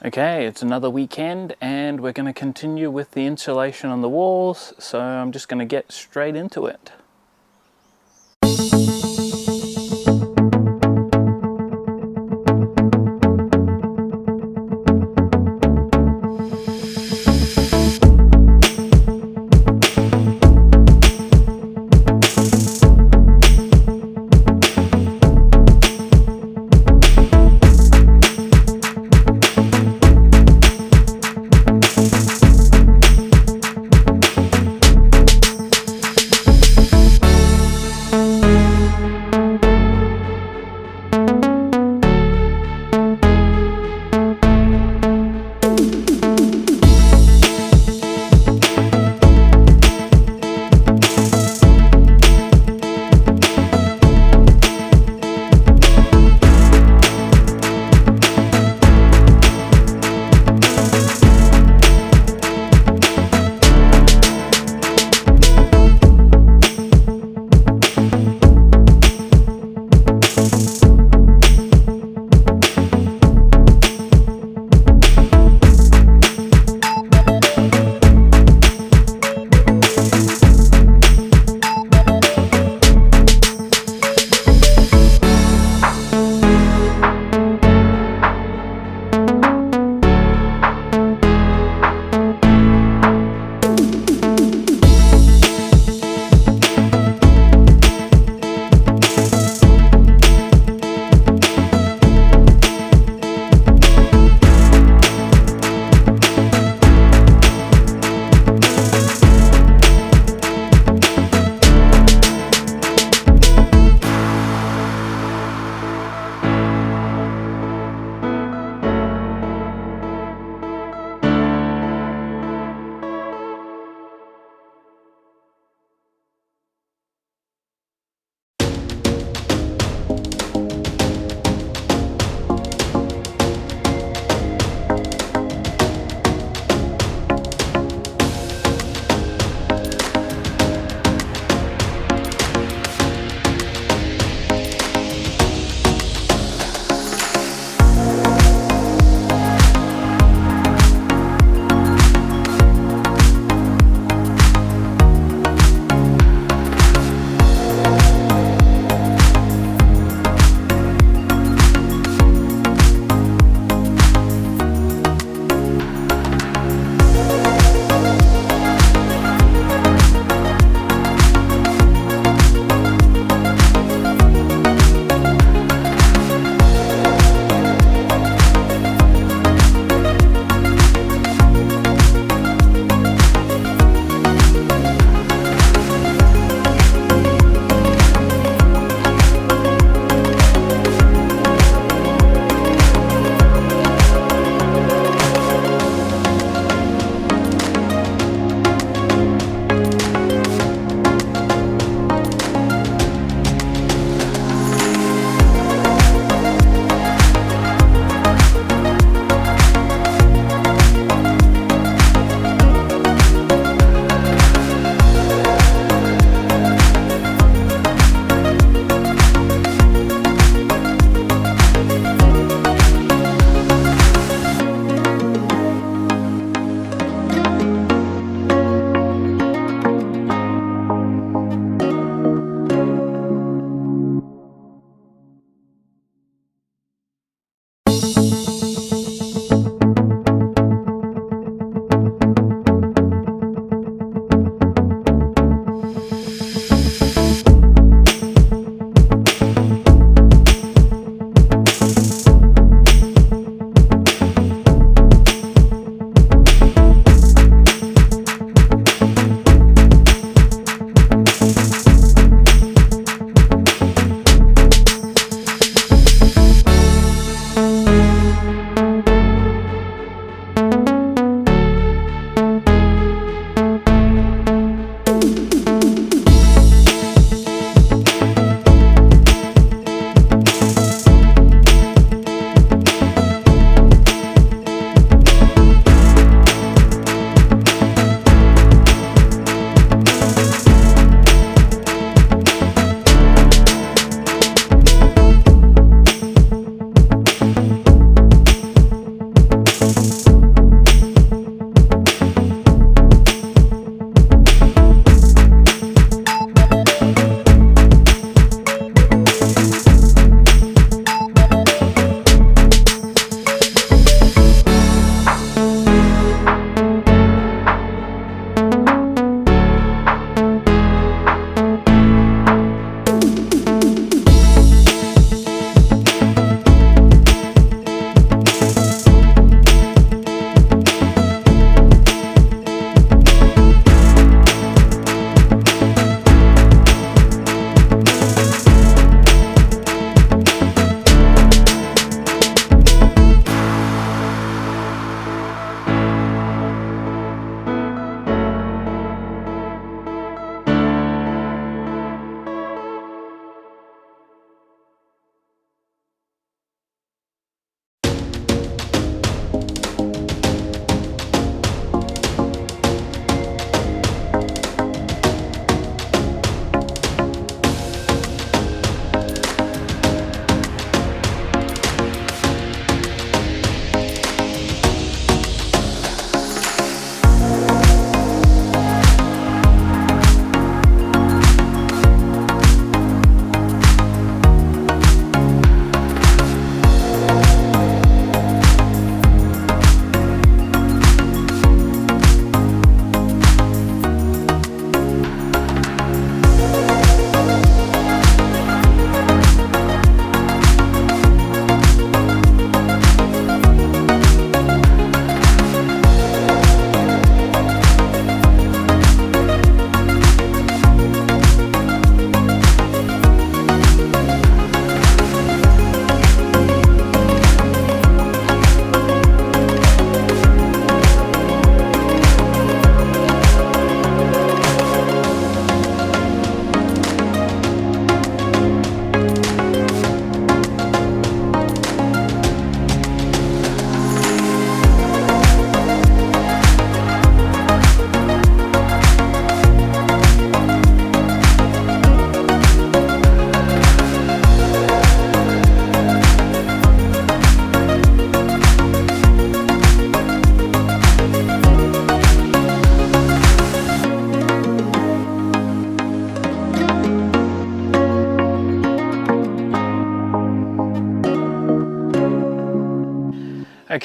Okay, it's another weekend and we're going to continue with the insulation on the walls, so I'm just going to get straight into it.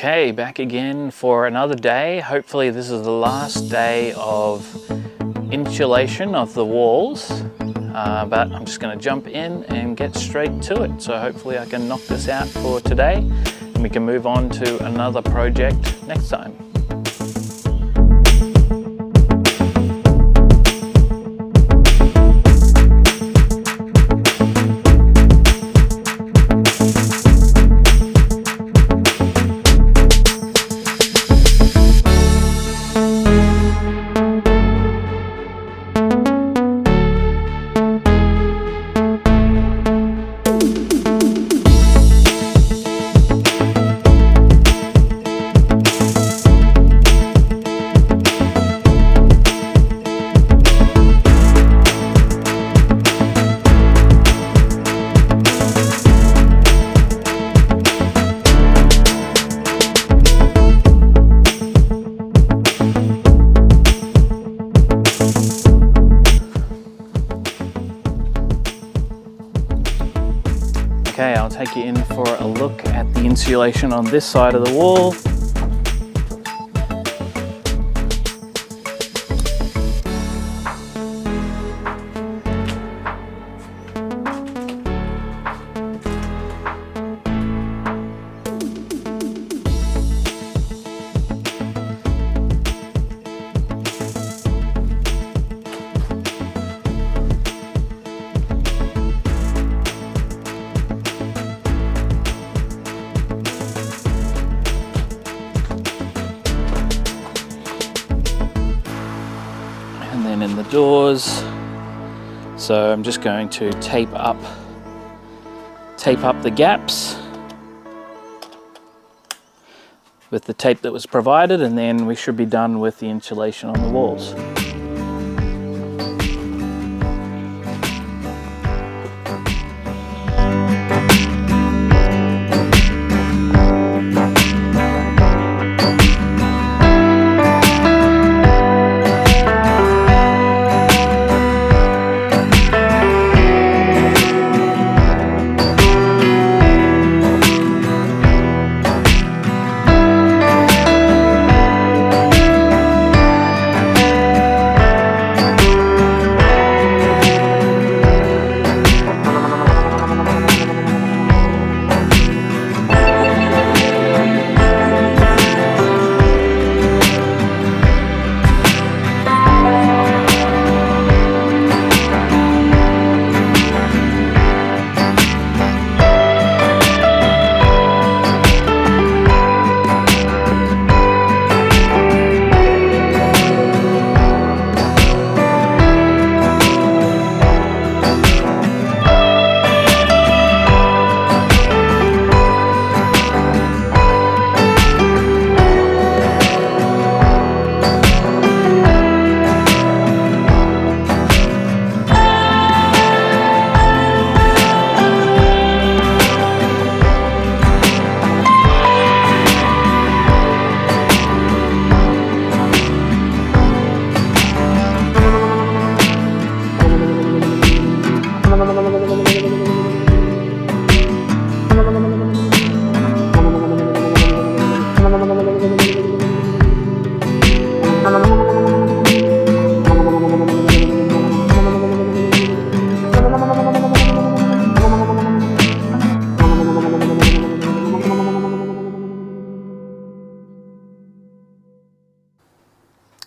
Okay, back again for another day. Hopefully this is the last day of insulation of the walls, but I'm just going to jump in and get straight to it. So hopefully I can knock this out for today and we can move on to another project next time. Okay, I'll take you in for a look at the insulation on this side of the wall. And then in the doors, so I'm just going to tape up the gaps with the tape that was provided, and then we should be done with the insulation on the walls.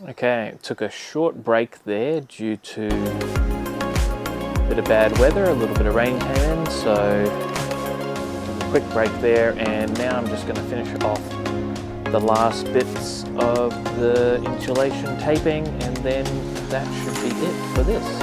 Okay, took a short break there due to a bit of bad weather, a little bit of rain came in, so quick break there, and now I'm just going to finish off the last bits of the insulation taping, and then that should be it for this.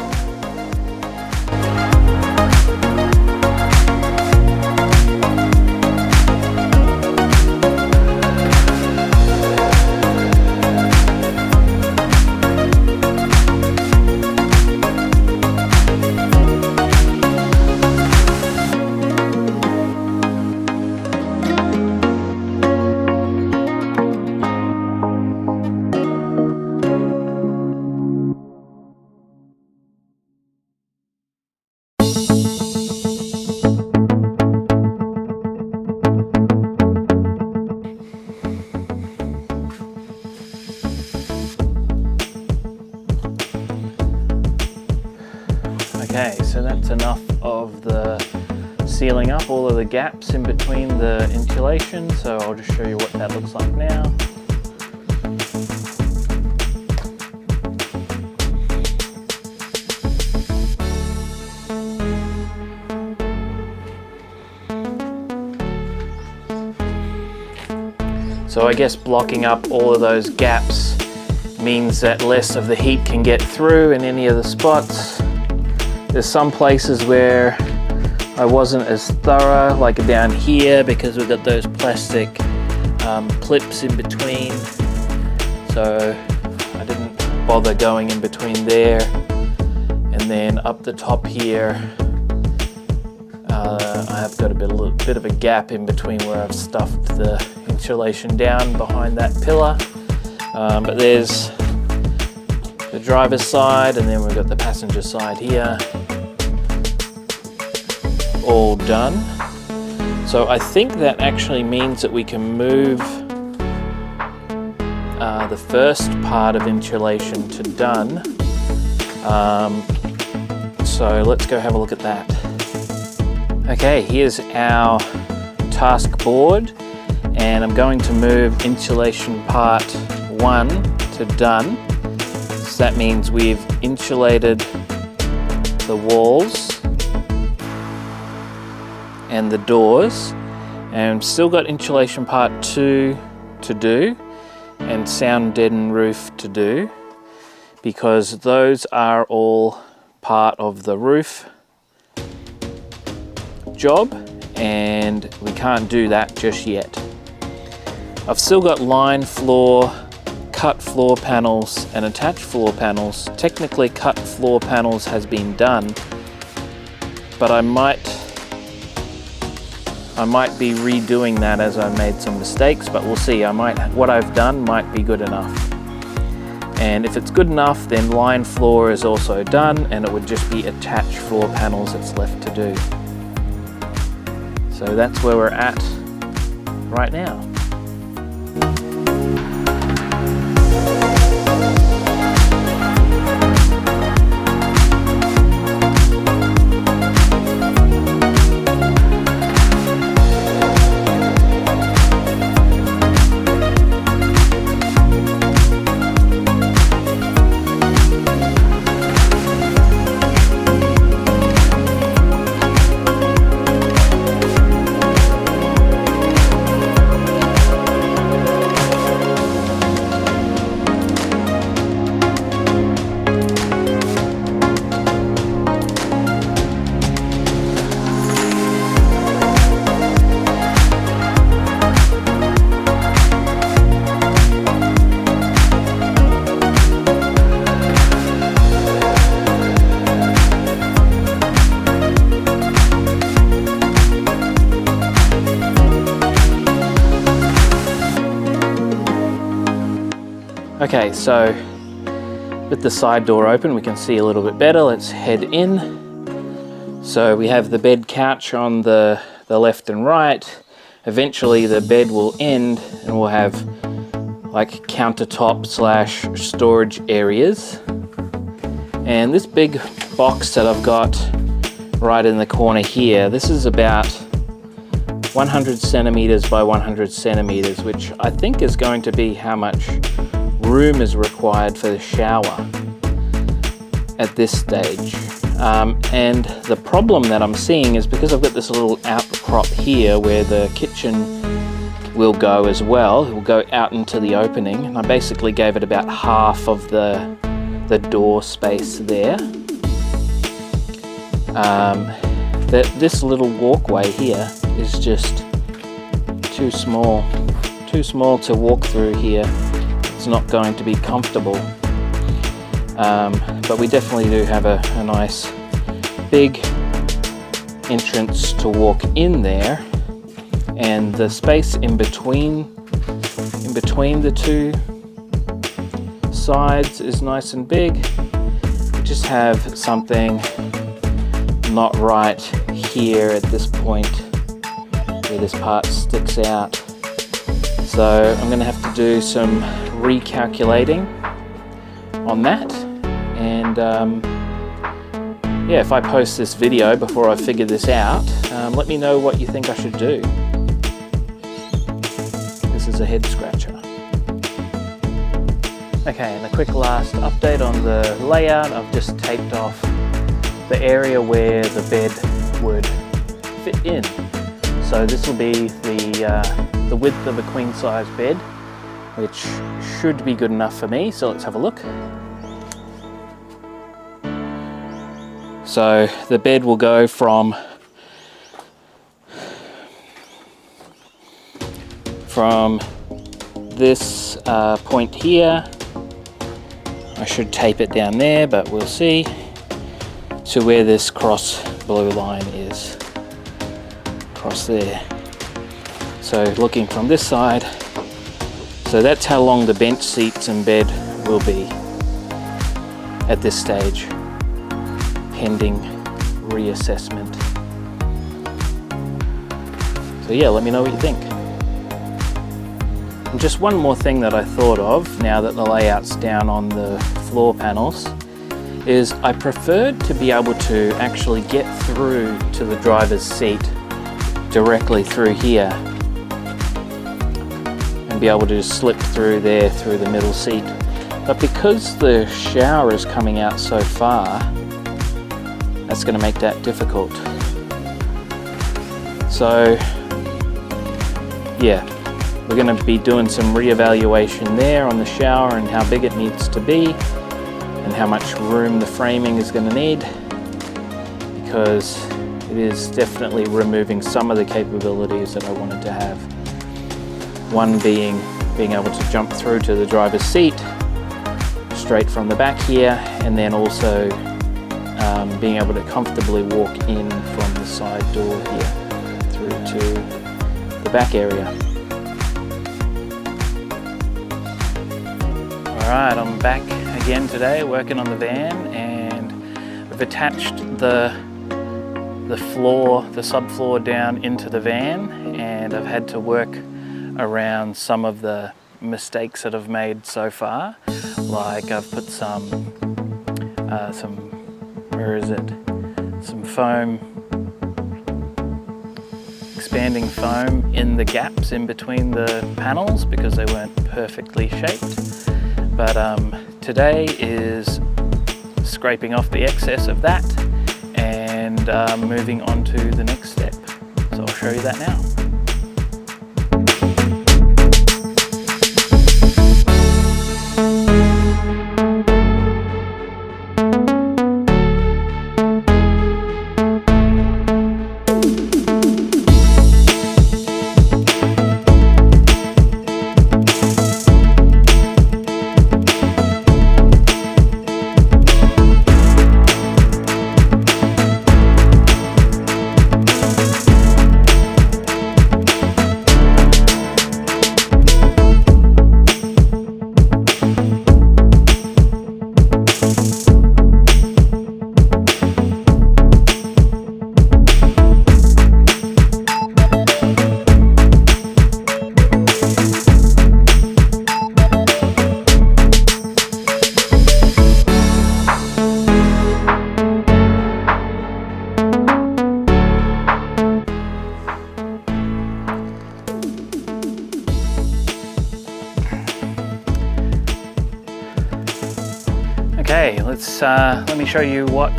that's enough of the sealing up all of the gaps in between the insulation, so I'll just show you what that looks like now. So I guess blocking up all of those gaps means that less of the heat can get through in any of the spots. There's some places where I wasn't as thorough, like down here, because we've got those plastic clips in between. So I didn't bother going in between there. And then up the top here, I have got a bit of a gap in between where I've stuffed the insulation down behind that pillar. But there's the driver's side, and then we've got the passenger side here. All done. So I think that actually means that we can move the first part of insulation to done. So let's go have a look at that. Okay, here's our task board, and I'm going to move insulation part 1 to done. So that means we've insulated the walls and the doors, and still got insulation part 2 to do and sound deaden roof to do, because those are all part of the roof job and we can't do that just yet. I've still got line floor, cut floor panels and attached floor panels. Technically cut floor panels has been done, but I might be redoing that as I made some mistakes, but we'll see. What I've done might be good enough. And if it's good enough, then line floor is also done, and it would just be attached floor panels that's left to do. So that's where we're at right now. Okay, so with the side door open, we can see a little bit better. Let's head in. So we have the bed couch on the left and right. Eventually the bed will end and we'll have like countertop slash storage areas. And this big box that I've got right in the corner here, this is about 100 centimeters by 100 centimeters, which I think is going to be how much room is required for the shower at this stage. And the problem that I'm seeing is because I've got this little outcrop here where the kitchen will go as well. It will go out into the opening, and I basically gave it about half of the door space there. This little walkway here is just too small to walk through here. It's not going to be comfortable, but we definitely do have a nice big entrance to walk in there, and the space in between the two sides is nice and big. We just have something not right here at this point where this part sticks out. So I'm going to have to do some recalculating on that, and yeah, if I post this video before I figure this out, let me know what you think I should do. This is a head scratcher. Okay, and a quick last update on the layout. I've just taped off the area where the bed would fit in. So this will be the width of a queen size bed, which should be good enough for me. So let's have a look. So the bed will go from this point here. I should tape it down there, but we'll see, to where this cross blue line is, across there. So looking from this side, so that's how long the bench seats and bed will be at this stage, pending reassessment. So yeah, let me know what you think. And just one more thing that I thought of now that the layout's down on the floor panels is I preferred to be able to actually get through to the driver's seat directly through here and be able to just slip through there through the middle seat. But because the shower is coming out so far, that's going to make that difficult. So yeah, we're going to be doing some re-evaluation there on the shower and how big it needs to be and how much room the framing is going to need, because it is definitely removing some of the capabilities that I wanted to have. One being able to jump through to the driver's seat straight from the back here, and then also being able to comfortably walk in from the side door here through to the back area. Alright, I'm back again today working on the van, and I've attached the subfloor down into the van, and I've had to work around some of the mistakes that I've made so far. Like I've put some foam, expanding foam in the gaps in between the panels because they weren't perfectly shaped. But today is scraping off the excess of that and moving on to the next step. So I'll show you that now. Okay, let me show you what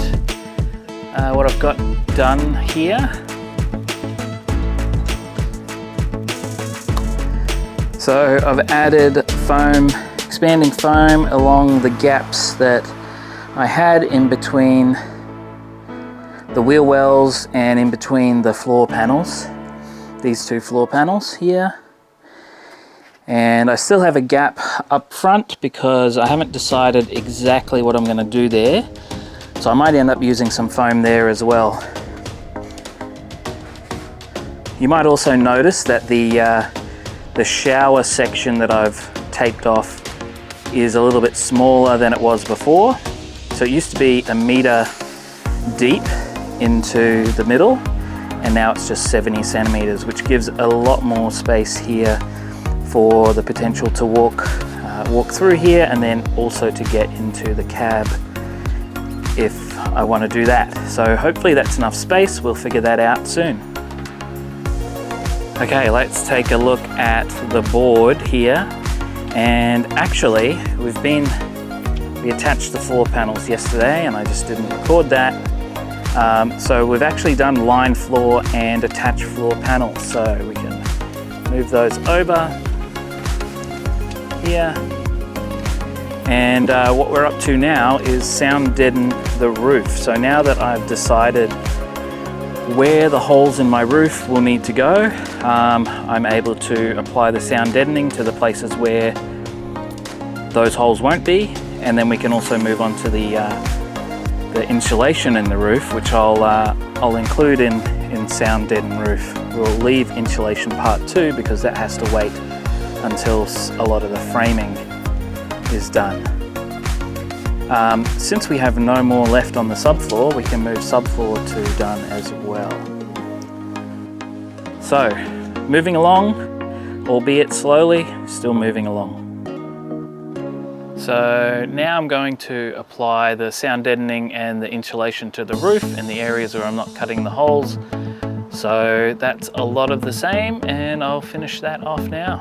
I've got done here. So I've added foam, expanding foam along the gaps that I had in between the wheel wells and in between the floor panels, these two floor panels here. And I still have a gap up front because I haven't decided exactly what I'm going to do there. So I might end up using some foam there as well. You might also notice that the shower section that I've taped off is a little bit smaller than it was before. So it used to be 1 meter deep into the middle, and now it's just 70 centimeters, which gives a lot more space here for the potential to walk through here, and then also to get into the cab if I want to do that. So hopefully that's enough space. We'll figure that out soon. Okay, let's take a look at the board here. And actually, we attached the floor panels yesterday and I just didn't record that. So we've actually done line floor and attached floor panels. So we can move those over here. And what we're up to now is sound deaden the roof. So now that I've decided where the holes in my roof will need to go, I'm able to apply the sound deadening to the places where those holes won't be, and then we can also move on to the insulation in the roof, which I'll include in sound deaden roof. We'll leave insulation part 2 because that has to wait until a lot of the framing is done. Since we have no more left on the subfloor, we can move subfloor to done as well. So, moving along, albeit slowly, still moving along. So now I'm going to apply the sound deadening and the insulation to the roof in the areas where I'm not cutting the holes. So that's a lot of the same, and I'll finish that off now.